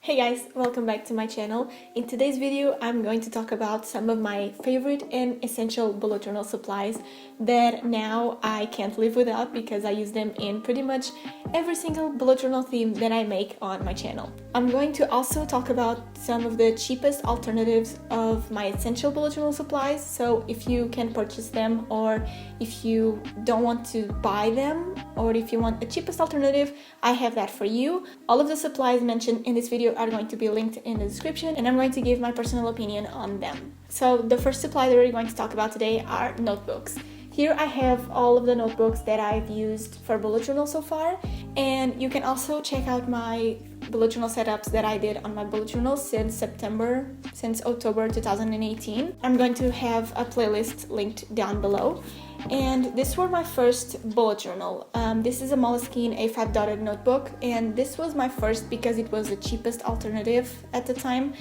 Hey guys, welcome back to my channel. In today's video, I'm going to talk about some of my favorite and essential bullet journal supplies that now I can't live without because I use them in pretty much every single bullet journal theme that I make on my channel. I'm going to also talk about some of the cheapest alternatives of my essential bullet journal supplies, so if you can purchase them or if you don't want to buy them or if you want the cheapest alternative, I have that for you. All of the supplies mentioned in this video are going to be linked in the description, and I'm going to give my personal opinion on them. So the first supply that we're going to talk about today are notebooks. Here I have all of the notebooks that I've used for bullet journal so far, and you can also check out my bullet journal setups that I did on my bullet journal since October 2018. I'm going to have a playlist linked down below. And this was my first bullet journal. This is a Moleskine A5 dotted notebook, and this was my first because it was the cheapest alternative at the time.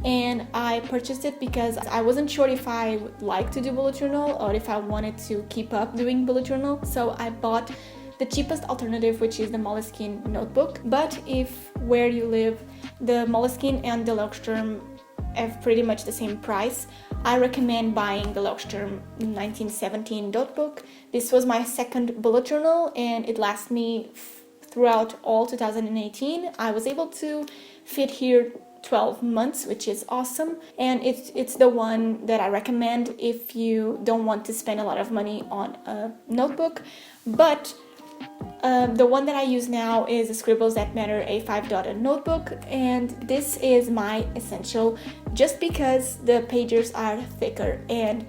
And I purchased it because I wasn't sure if I would like to do bullet journal or if I wanted to keep up doing bullet journal. So I bought the cheapest alternative, which is the Moleskine notebook. But if where you live, the Moleskine and the Leuchtturm have pretty much the same price, I recommend buying the Leuchtturm 1917 notebook. This was my second bullet journal and it lasted me throughout all 2018. I was able to fit here 12 months, which is awesome, and it's the one that I recommend if you don't want to spend a lot of money on a notebook. But the one that I use now is the Scribbles That Matter A5 dotted notebook, and this is my essential just because the pages are thicker, and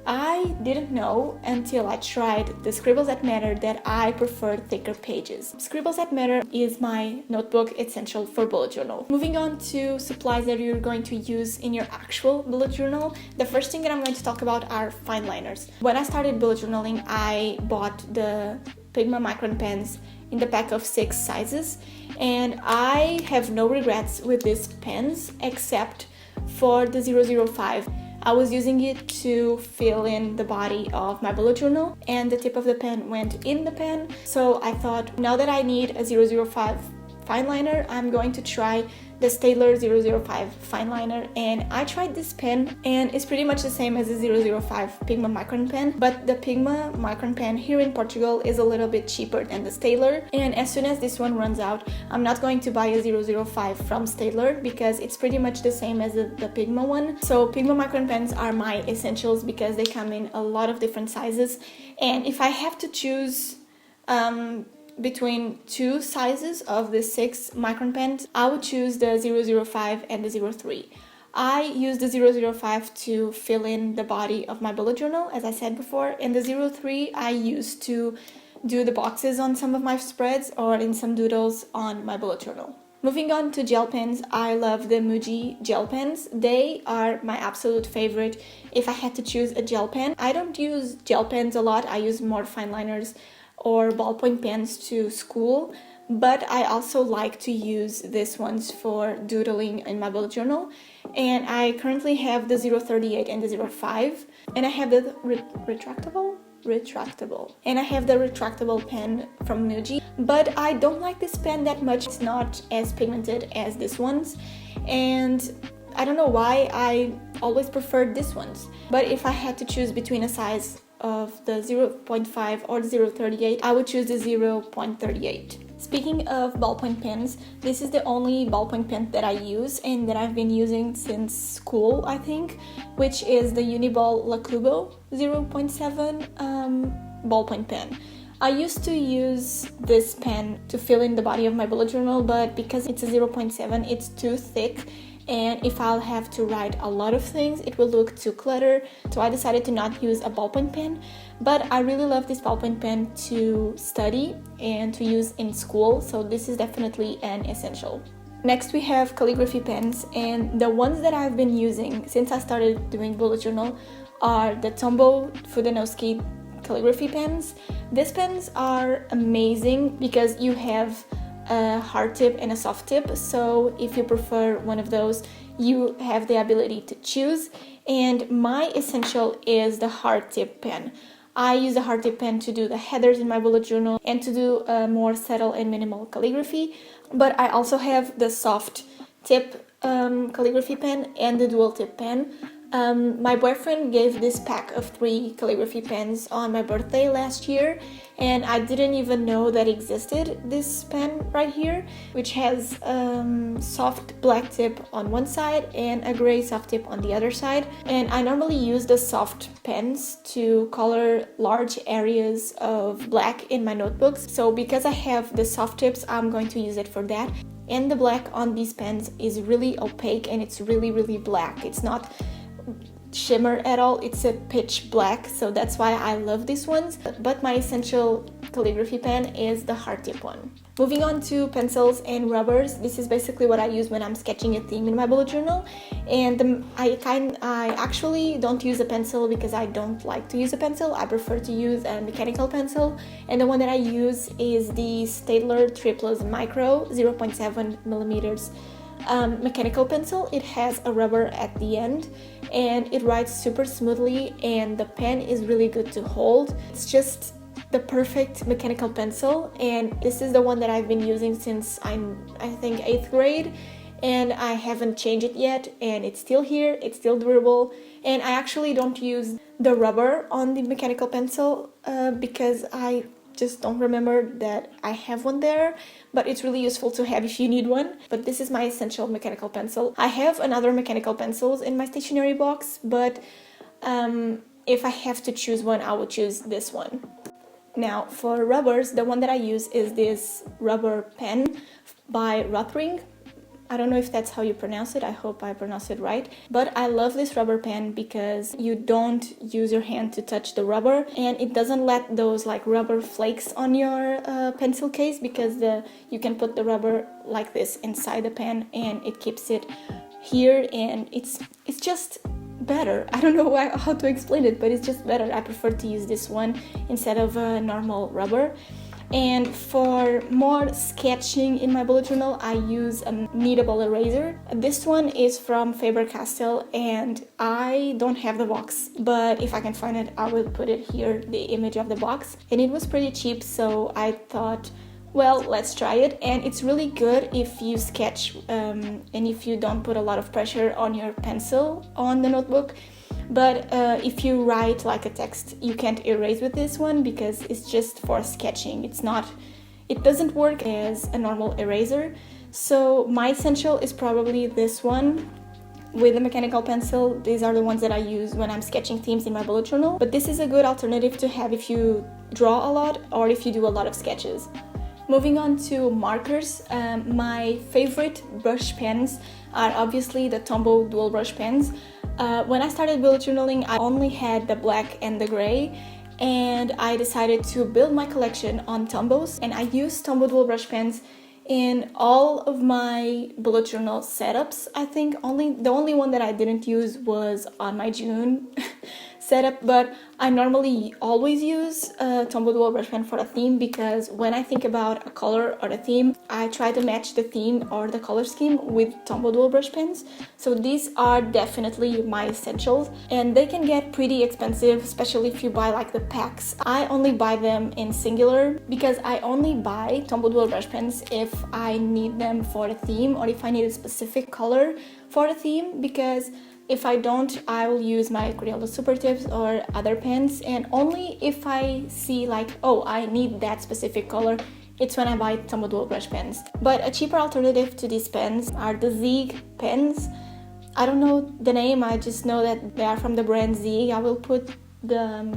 I didn't know until I tried the Scribbles That Matter that I prefer thicker pages. Scribbles That Matter is my notebook essential for bullet journal. Moving on to supplies that you're going to use in your actual bullet journal, the first thing that I'm going to talk about are fine liners. When I started bullet journaling, I bought the Pigma Micron pens in the pack of 6 sizes, and I have no regrets with these pens except for the 005. I was using it to fill in the body of my bullet journal, and the tip of the pen went in the pen, so I thought now that I need a 005 fine liner, I'm going to try the Staedtler 005 fine liner. And I tried this pen and it's pretty much the same as the 005 Pigma Micron pen, but the Pigma Micron pen here in Portugal is a little bit cheaper than the Staedtler, and as soon as this one runs out, I'm not going to buy a 005 from Staedtler because it's pretty much the same as the Pigma one. So Pigma Micron pens are my essentials because they come in a lot of different sizes, and if I have to choose between 2 sizes of the 6 micron pens, I would choose the 005 and the 03. I use the 005 to fill in the body of my bullet journal, as I said before, and the 03 I use to do the boxes on some of my spreads or in some doodles on my bullet journal. Moving on to gel pens, I love the Muji gel pens. They are my absolute favorite if I had to choose a gel pen. I don't use gel pens a lot, I use more fine liners or ballpoint pens to school, but I also like to use these ones for doodling in my bullet journal. And I currently have the 038 and the 05, and I have the retractable, and I have the retractable pen from Muji, but I don't like this pen that much. It's not as pigmented as these ones, and I don't know why I always preferred these ones. But if I had to choose between a size of the 0.5 or the 038, I would choose the 0.38. Speaking of ballpoint pens, this is the only ballpoint pen that I use and that I've been using since school, I think, which is the Uniball Lacubo 0.7 ballpoint pen. I used to use this pen to fill in the body of my bullet journal, but because it's a 0.7, it's too thick, and if I'll have to write a lot of things, it will look too cluttered, so I decided to not use a ballpoint pen. But I really love this ballpoint pen to study and to use in school, so this is definitely an essential. Next we have calligraphy pens, and the ones that I've been using since I started doing bullet journal are the Tombow Fudanowski calligraphy pens. These pens are amazing because you have a hard tip and a soft tip, so if you prefer one of those, you have the ability to choose, and my essential is the hard tip pen. I use a hard tip pen to do the headers in my bullet journal and to do more subtle and minimal calligraphy, but I also have the soft tip calligraphy pen and the dual tip pen. My boyfriend gave this pack of 3 calligraphy pens on my birthday last year, and I didn't even know that existed, this pen right here, which has soft black tip on one side and a gray soft tip on the other side. And I normally use the soft pens to color large areas of black in my notebooks, so because I have the soft tips, I'm going to use it for that. And the black on these pens is really opaque and it's really black. It's not shimmer at all, it's a pitch black, so that's why I love these ones. But my essential calligraphy pen is the hard tip one. Moving on to pencils and rubbers, this is basically what I use when I'm sketching a theme in my bullet journal. And I actually don't use a pencil because I don't like to use a pencil. I prefer to use a mechanical pencil, and the one that I use is the Staedtler 3+ Micro 0.7 millimeters mechanical pencil. It has a rubber at the end and it writes super smoothly, and the pen is really good to hold. It's just the perfect mechanical pencil, and this is the one that I've been using since I think 8th grade, and I haven't changed it yet, and it's still here, it's still durable. And I actually don't use the rubber on the mechanical pencil because I just don't remember that I have one there, but it's really useful to have if you need one. But this is my essential mechanical pencil. I have another mechanical pencils in my stationery box, but if I have to choose one, I would choose this one. Now for rubbers, the one that I use is this rubber pen by Rothring. I don't know if that's how you pronounce it, I hope I pronounce it right. But I love this rubber pen because you don't use your hand to touch the rubber, and it doesn't let those like rubber flakes on your pencil case, because you can put the rubber like this inside the pen and it keeps it here, and it's just better. I don't know how to explain it, but it's just better. I prefer to use this one instead of a normal rubber. And for more sketching in my bullet journal, I use a kneadable eraser. This one is from Faber-Castell, and I don't have the box, but if I can find it, I will put it here, the image of the box. And it was pretty cheap, so I thought, well, let's try it. And it's really good if you sketch and if you don't put a lot of pressure on your pencil on the notebook. But if you write like a text, you can't erase with this one because it's just for sketching. It doesn't work as a normal eraser. So my essential is probably this one with a mechanical pencil. These are the ones that I use when I'm sketching themes in my bullet journal. But this is a good alternative to have if you draw a lot or if you do a lot of sketches. Moving on to markers, my favorite brush pens are obviously the Tombow dual brush pens. When I started bullet journaling, I only had the black and the gray, and I decided to build my collection on Tombows, and I used Tombow dual brush pens in all of my bullet journal setups. I think the only one that I didn't use was on my June setup, but I normally always use Tombow dual brush pen for a theme, because when I think about a color or a theme, I try to match the theme or the color scheme with Tombow dual brush pens. So these are definitely my essentials, and they can get pretty expensive, especially if you buy like the packs. I only buy them in singular because I only buy Tombow dual brush pens if I need them for a theme or if I need a specific color for the theme, because if I don't, I will use my Crayola Super Tips or other pens, and only if I see like, oh, I need that specific color, it's when I buy Tombow dual brush pens. But a cheaper alternative to these pens are the Zig pens. I don't know the name, I just know that they are from the brand Zig. I will put the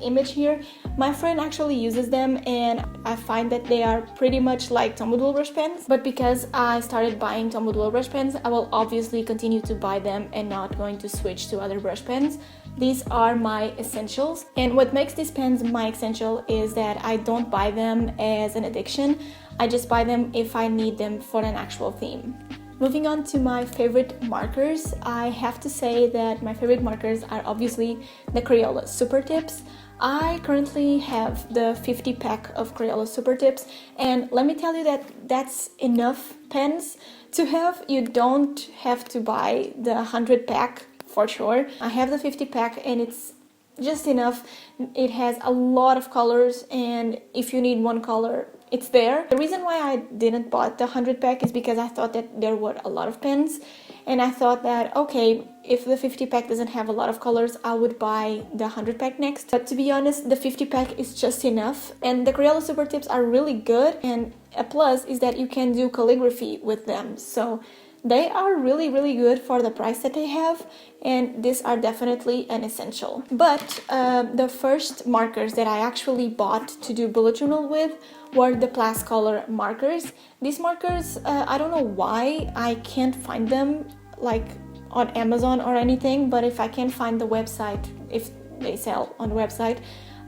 image here. My friend actually uses them, and I find that they are pretty much like Tombow dual brush pens, but because I started buying Tombow dual brush pens, I will obviously continue to buy them and not going to switch to other brush pens. These are my essentials, and what makes these pens my essential is that I don't buy them as an addiction. I just buy them if I need them for an actual theme. Moving on to my favorite markers, I have to say that my favorite markers are obviously the Crayola Super Tips. I currently have the 50 pack of Crayola Super Tips, and let me tell you that that's enough pens to have. You don't have to buy the 100 pack for sure. I have the 50 pack and it's just enough. It has a lot of colors, and if you need one color, it's there. The reason why I didn't bought the 100 pack is because I thought that there were a lot of pens, and I thought that, okay, if the 50 pack doesn't have a lot of colors, I would buy the 100 pack next. But to be honest, the 50 pack is just enough, and the Crayola Super Tips are really good, and a plus is that you can do calligraphy with them. So they are really good for the price that they have, and these are definitely an essential. But the first markers that I actually bought to do bullet journal with were the Plascolor markers. These markers, I don't know why I can't find them like on Amazon or anything, but if I can find the website, if they sell on the website,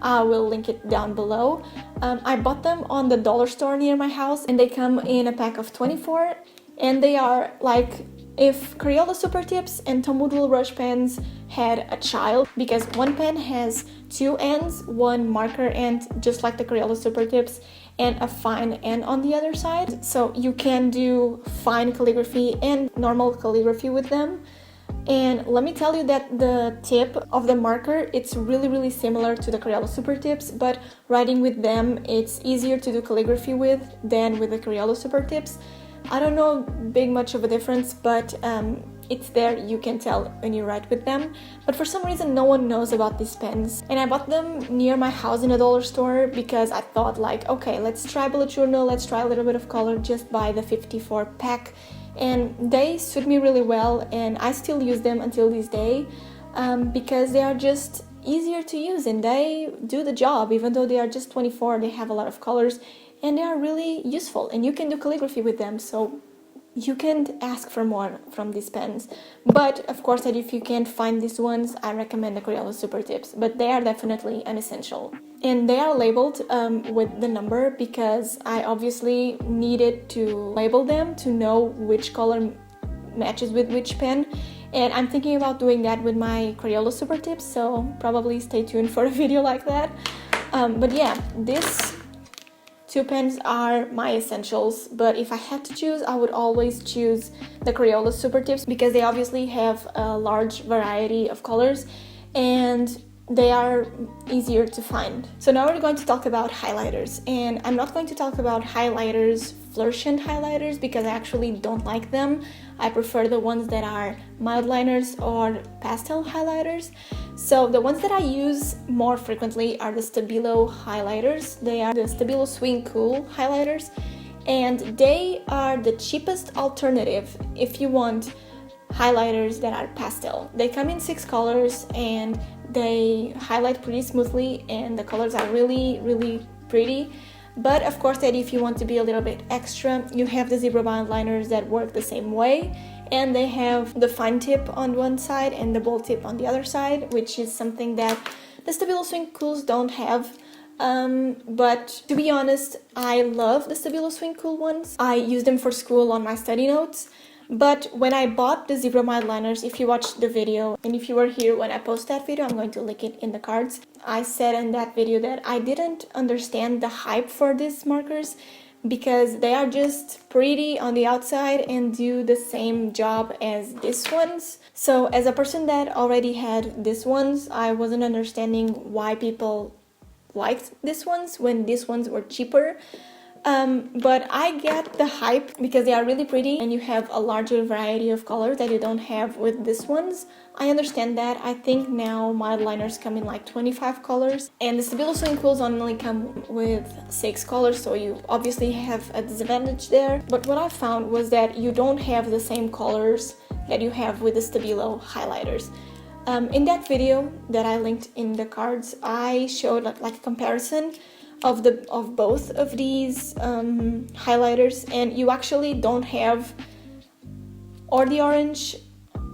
I will link it down below. I bought them on the dollar store near my house, and they come in a pack of 24, and they are like if Crayola Super Tips and Tom Woodwell brush pens had a child, because one pen has two ends, one marker end, just like the Crayola Super Tips, and a fine end on the other side. So you can do fine calligraphy and normal calligraphy with them. And let me tell you that the tip of the marker, it's really similar to the Crayola Super Tips, but writing with them, it's easier to do calligraphy with than with the Crayola Super Tips. I don't know much of a difference, but it's there, you can tell when you write with them. But for some reason no one knows about these pens, and I bought them near my house in a dollar store because I thought like, okay, let's try bullet journal, let's try a little bit of color, just buy the 54 pack. And they suit me really well, and I still use them until this day because they are just easier to use and they do the job. Even though they are just 24, they have a lot of colors and they are really useful, and you can do calligraphy with them, so you can't ask for more from these pens. But of course, that if you can't find these ones, I recommend the Crayola Super Tips, but they are definitely an essential. And they are labeled with the number because I obviously needed to label them to know which color matches with which pen, and I'm thinking about doing that with my Crayola Super Tips, so probably stay tuned for a video like that. But yeah, these two pens are my essentials, but if I had to choose, I would always choose the Crayola Super Tips because they obviously have a large variety of colors and they are easier to find. So now we're going to talk about highlighters, and I'm not going to talk about highlighters, fluorescent highlighters, because I actually don't like them. I prefer the ones that are mild liners or pastel highlighters. So the ones that I use more frequently are the Stabilo highlighters. They are the Stabilo Swing Cool highlighters, and they are the cheapest alternative if you want highlighters that are pastel. They come in 6 colors and they highlight pretty smoothly, and the colors are really pretty. But of course, that if you want to be a little bit extra, you have the zebra bound liners that work the same way, and they have the fine tip on one side and the bold tip on the other side, which is something that the Stabilo Swing Cools don't have. But to be honest, I love the Stabilo Swing Cool ones. I use them for school on my study notes. But when I bought the zebra mild liners, if you watched the video and if you were here when I post that video, I'm going to link it in the cards. I said in that video that I didn't understand the hype for these markers because they are just pretty on the outside and do the same job as these ones. So as a person that already had these ones, I wasn't understanding why people liked these ones when these ones were cheaper. But I get the hype because they are really pretty and you have a larger variety of colors that you don't have with these ones. I understand that. I think now mild liners come in like 25 colors, and the Stabilo Swing Cools only come with 6 colors, so you obviously have a disadvantage there. But what I found was that you don't have the same colors that you have with the Stabilo highlighters. In that video that I linked in the cards, I showed like a comparison of both of these highlighters, and you actually don't have or the orange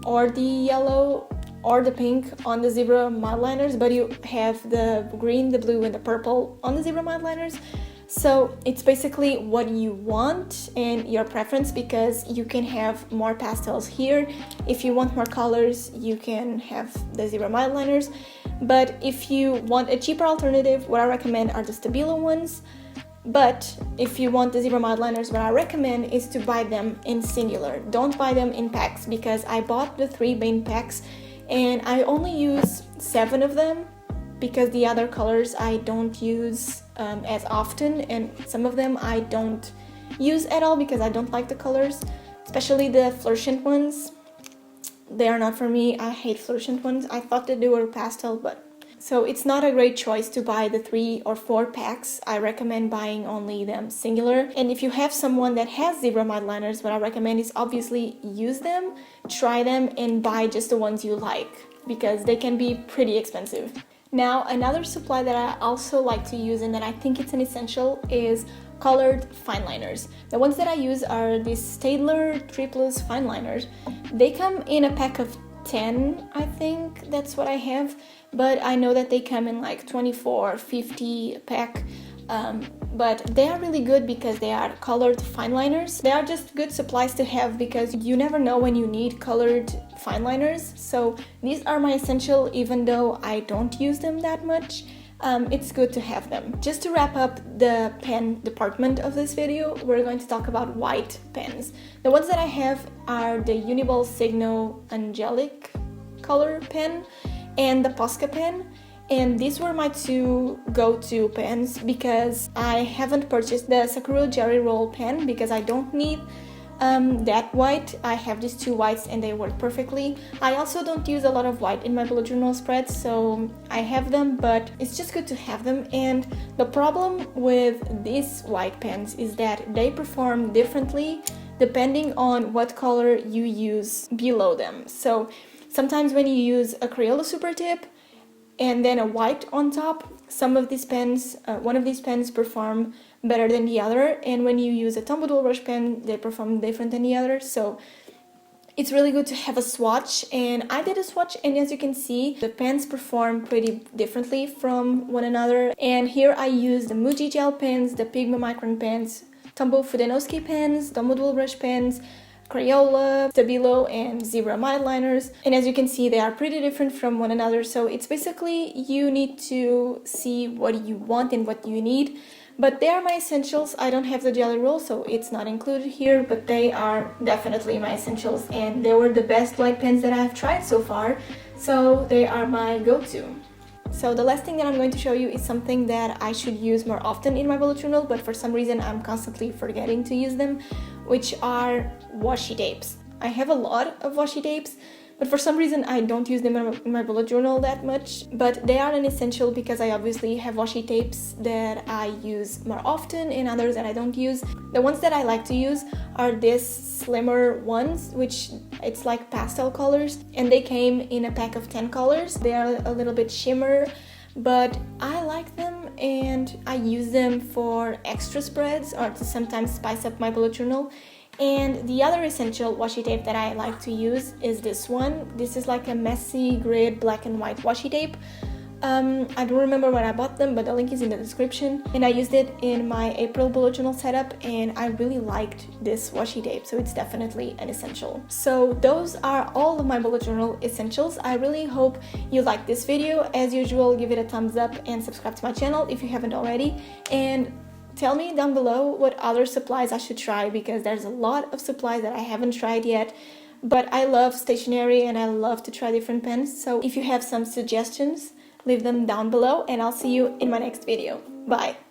or the yellow or the pink on the zebra mild liners, but you have the green, the blue, and the purple on the zebra mild liners. So it's basically what you want and your preference, because you can have more pastels here. If you want more colors, you can have the zebra mild liners. But if you want a cheaper alternative, what I recommend are the Stabilo ones. But if you want the zebra mild liners, what I recommend is to buy them in singular. Don't buy them in packs, because I bought the 3 main packs and I only use 7 of them, because the other colors I don't use as often, and some of them I don't use at all because I don't like the colors, especially the fluorescent ones. They are not for me. I hate fluorescent ones. I thought that they were pastel, but so it's not a great choice to buy the 3 or 4 packs. I recommend buying only them singular. And if you have someone that has zebra mud liners, what I recommend is obviously use them, try them, and buy just the ones you like, because they can be pretty expensive. Now, another supply that I also like to use and that I think it's an essential is colored fine liners. The ones that I use are these Staedtler 3+ fine liners. They come in a pack of 10, I think that's what I have, but I know that they come in like 24, 50 pack. But they are really good because they are colored fine liners. They are just good supplies to have because you never know when you need colored fine liners. So these are my essential, even though I don't use them that much. It's good to have them. Just to wrap up the pen department of this video, we're going to talk about white pens. The ones that I have are the Uniball Signo Angelic color pen and the Posca pen. And these were my 2 go-to pens because I haven't purchased the Sakura Jerry Roll pen because I don't need that white. I have these 2 whites and they work perfectly. I also don't use a lot of white in my bullet journal spreads, so I have them, but it's just good to have them. And the problem with these white pens is that they perform differently depending on what color you use below them. So sometimes when you use a Crayola Super Tip and then a white on top, some of these pens, one of these pens perform better than the other, and when you use a Tombow dual brush pen, they perform different than the other. So it's really good to have a swatch, and I did a swatch, and as you can see, the pens perform pretty differently from one another. And here I use the Muji gel pens, the Pigma Micron pens, Tombow Fudenowski pens, Tombow dual brush pens, Crayola, Stabilo, and Zebra Mud liners. And as you can see, they are pretty different from one another. So it's basically you need to see what you want and what you need. But they are my essentials. I don't have the jelly roll, so it's not included here, but they are definitely my essentials. And they were the best white pens that I've tried so far. So they are my go-to. So the last thing that I'm going to show you is something that I should use more often in my bullet journal, but for some reason I'm constantly forgetting to use them, which are washi tapes. I have a lot of washi tapes, but for some reason I don't use them in my bullet journal that much. But they are an essential because I obviously have washi tapes that I use more often and others that I don't use. The ones that I like to use are these slimmer ones, which it's like pastel colors, and they came in a pack of 10 colors. They are a little bit shimmer, but I like them and I use them for extra spreads or to sometimes spice up my bullet journal. And the other essential washi tape that I like to use is this one. This is like a messy grid black and white washi tape. I don't remember when I bought them, but the link is in the description. And I used it in my April bullet journal setup, and I really liked this washi tape, so it's definitely an essential. So those are all of my bullet journal essentials. I really hope you liked this video. As usual, give it a thumbs up and subscribe to my channel if you haven't already. And tell me down below what other supplies I should try, because there's a lot of supplies that I haven't tried yet. But I love stationery and I love to try different pens. So if you have some suggestions, leave them down below and I'll see you in my next video. Bye!